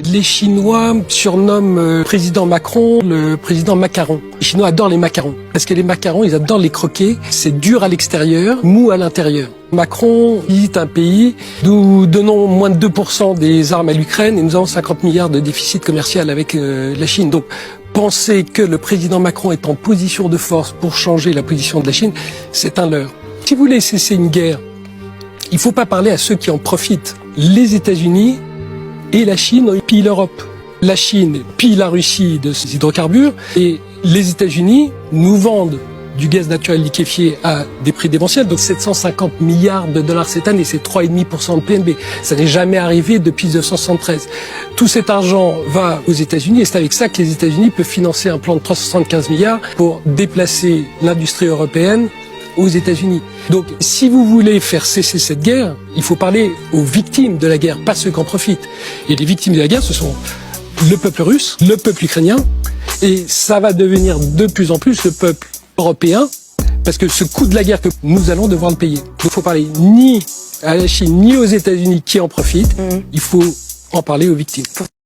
Les Chinois surnomment le président Macron le président macaron. Les Chinois adorent les macarons. Parce que les macarons, ils adorent les croquer. C'est dur à l'extérieur, mou à l'intérieur. Macron visite un pays, nous donnons moins de 2% des armes à l'Ukraine et nous avons 50 milliards de déficit commercial avec la Chine. Donc, penser que le président Macron est en position de force pour changer la position de la Chine, c'est un leurre. Si vous voulez cesser une guerre, il ne faut pas parler à ceux qui en profitent. Les États-Unis et la Chine pillent l'Europe. La Chine pille la Russie de ses hydrocarbures et les États-Unis nous vendent du gaz naturel liquéfié à des prix démentiels, donc 750 milliards de dollars cette année, c'est 3,5% de PNB. Ça n'est jamais arrivé depuis 1973. Tout cet argent va aux États-Unis et c'est avec ça que les États-Unis peuvent financer un plan de 375 milliards pour déplacer l'industrie européenne aux États-Unis. Donc, si vous voulez faire cesser cette guerre, il faut parler aux victimes de la guerre, pas ceux qui en profitent. Et les victimes de la guerre, ce sont le peuple russe, le peuple ukrainien, et ça va devenir de plus en plus le peuple européen, parce que ce coût de la guerre que nous allons devoir le payer. Donc, il faut parler ni à la Chine, ni aux États-Unis qui en profitent, il faut en parler aux victimes.